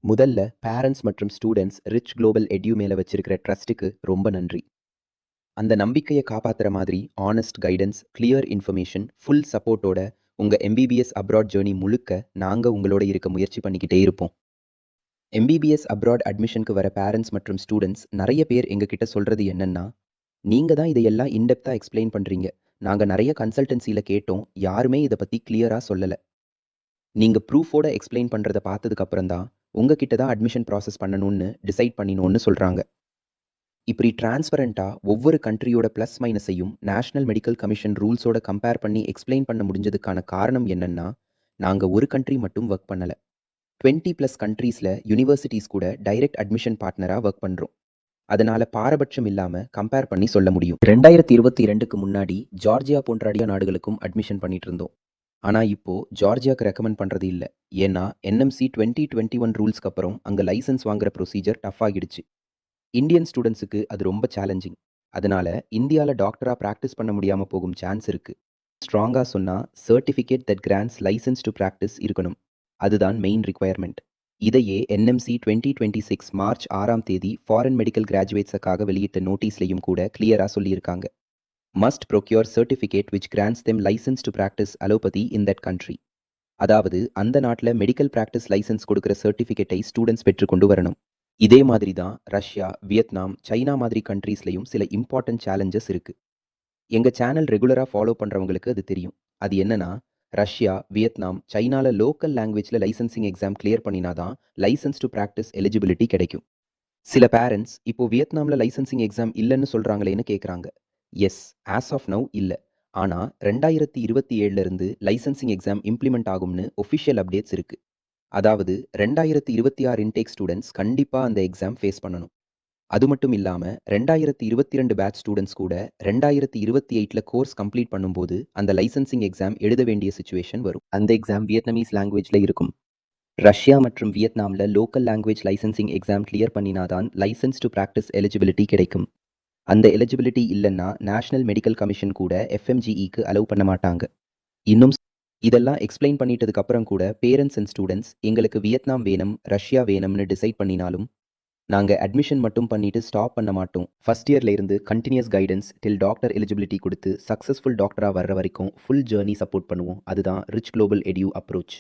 முதல்ல பேரண்ட்ஸ் மற்றும் students rich global ado மேல வச்சிருக்கிற ட்ரஸ்ட்டுக்கு ரொம்ப நன்றி. அந்த நம்பிக்கையை காப்பாத்துற மாதிரி honest guidance, clear information, full சப்போர்ட்டோட உங்க எம்பிபிஎஸ் அப்ராட் ஜேர்னி முழுக்க நாங்க உங்களோட இருக்க முயற்சி பண்ணிக்கிட்டே இருப்போம். எம்பிபிஎஸ் அப்ராட் அட்மிஷனுக்கு வர பேரண்ட்ஸ் மற்றும் ஸ்டூடெண்ட்ஸ் நிறைய பேர் எங்ககிட்ட சொல்றது என்னன்னா, நீங்க தான் இதையெல்லாம் இன்டெப்தா எக்ஸ்பிளைன் பண்றீங்க. நாங்க நிறைய கன்சல்டன்சில கேட்டோம், யாருமே இதை பத்தி கிளியரா சொல்லல. நீங்க ப்ரூஃபோட எக்ஸ்பிளைன் பண்றத பார்த்ததுக்கு அப்புறம் தான் உங்ககிட்ட தான் அட்மிஷன் ப்ராசஸ் பண்ணணும்னு டிசைட் பண்ணினோன்னு சொல்றாங்க. இப்படி டிரான்ஸ்பரண்டா ஒவ்வொரு கண்ட்ரியோட ப்ளஸ் மைனஸையும் நேஷனல் மெடிக்கல் கமிஷன் ரூல்ஸோட கம்பேர் பண்ணி எக்ஸ்பிளைன் பண்ண முடிஞ்சதுக்கான காரணம் என்னன்னா, நாங்க ஒரு கண்ட்ரி மட்டும் ஒர்க் பண்ணல. 20+ கண்ட்ரீஸ்ல யூனிவர்சிட்டிஸ் கூட டைரக்ட் அட்மிஷன் பார்ட்னரா ஒர்க் பண்றோம். அதனால பாரபட்சம் இல்லாம கம்பேர் பண்ணி சொல்ல முடியும். 2022க்கு முன்னாடி ஜார்ஜியா போன்ற அடியா நாடுகளுக்கும் அட்மிஷன் பண்ணிட்டு இருந்தோம். ஆனா இப்போ ஜார்ஜியாக்கு ரெக்கமெண்ட் பண்றது இல்ல. ஏன்னா என்எம்சி 2021 ரூல்ஸ்க்கு அப்புறம் அங்க லைசன்ஸ் வாங்குற ப்ரொசீஜர் டஃப் ஆகிடுச்சு. இந்தியன் ஸ்டூடெண்ட்ஸுக்கு அது ரொம்ப சேலஞ்சிங். அதனால இந்தியால டாக்டரா பிராக்டிஸ் பண்ண முடியாம போகும் சான்ஸ் இருக்கு. ஸ்ட்ராங்கா சொன்னா certificate that grants licence to practise இருக்கணும். அதுதான் மெயின் ரிக்வயர்மெண்ட். இதையே என்எம்சி 2026 மார்ச் 6ஆம் தேதி ஃபாரின் மெடிக்கல் கிராஜுவேட்ஸுக்காக வெளியிட்ட நோட்டீஸ்லையும் கூட கிளியரா சொல்லியிருக்காங்க. must procure certificate which grants them license to practice allopathy in that country. அதாவது அந்த நாட்டில் மெடிக்கல் பிராக்டிஸ் லைசன்ஸ் கொடுக்குற சர்டிஃபிகேட்டை ஸ்டூடெண்ட்ஸ் பெற்றுக்கொண்டு வரணும். இதே மாதிரி தான் ரஷ்யா, வியட்நாம், சைனா மாதிரி கண்ட்ரீஸ்லையும் சில இம்பார்ட்டன்ட் சேலஞ்சஸ் இருக்கு. எங்க சேனல் ரெகுலரா ஃபாலோ பண்றவங்களுக்கு அது தெரியும். அது என்னன்னா, ரஷ்யா, வியட்நாம், சைனால லோக்கல் லாங்குவேஜ்ல லைசன்சிங் எக்ஸாம் கிளியர் பண்ணினாதான் லைசன்ஸ் டு பிராக்டிஸ் எலிஜிபிலிட்டி கிடைக்கும். சில பேரண்ட்ஸ் இப்போ வியட்நாம்ல லைசன்சிங் எக்ஸாம் இல்லைன்னு சொல்றாங்களேன்னு கேட்குறாங்க. எஸ், ஆஸ் ஆஃப் நவ் இல்லை. ஆனால் 2027 இருந்து லைசன்சிங் எக்ஸாம் இம்ப்ளிமெண்ட் ஆகும்னு ஒஃபிஷியல் அப்டேட்ஸ் இருக்கு. அதாவது 2026 இன்டேக் ஸ்டூடெண்ட்ஸ் கண்டிப்பாக அந்த எக்ஸாம் ஃபேஸ் பண்ணணும். அது மட்டும் இல்லாமல் 2022 பேட்ச் ஸ்டூடெண்ட்ஸ் கூட 2028 கோர்ஸ் கம்ப்ளீட் பண்ணும்போது அந்த லைசன்சிங் எக்ஸாம் எழுத வேண்டிய சுச்சுவேஷன் வரும். அந்த எக்ஸாம் வியட்நாமீஸ் லாங்குவேஜில் இருக்கும். ரஷ்யா மற்றும் வியட்நாமில் local language licensing exam clear பண்ணினாதான் லைசன்ஸ் டு பிராக்டிஸ் எலிஜிபிலிட்டி கிடைக்கும். அந்த எலிஜிபிலிட்டி இல்லைன்னா நேஷனல் மெடிக்கல் கமிஷன் கூட எஃப்எம்ஜிஇக்கு அலோவ் பண்ண மாட்டாங்க. இன்னும் இதெல்லாம் எக்ஸ்பிளைன் பண்ணிட்டதுக்கு அப்புறம் கூட பேரண்ட்ஸ் அண்ட் ஸ்டூடெண்ட்ஸ் எங்களுக்கு வியட்நாம் வேணும், ரஷ்யா வேணும்னு டிசைட் பண்ணினாலும் நாங்கள் அட்மிஷன் மட்டும் பண்ணிட்டு ஸ்டாப் பண்ண மாட்டோம். ஃபர்ஸ்ட் இயர்ல இருந்து கண்டினியூஸ் கைடன்ஸ் டில் டாக்டர் எலிஜிபிலிட்டி கொடுத்து சக்ஸஸ்ஃபுல் டாக்டராக வர்ற வரைக்கும் ஃபுல் ஜேர்னி சப்போர்ட் பண்ணுவோம். அதுதான் ரிச் குளோபல் எட்யூ அப்ரோச்.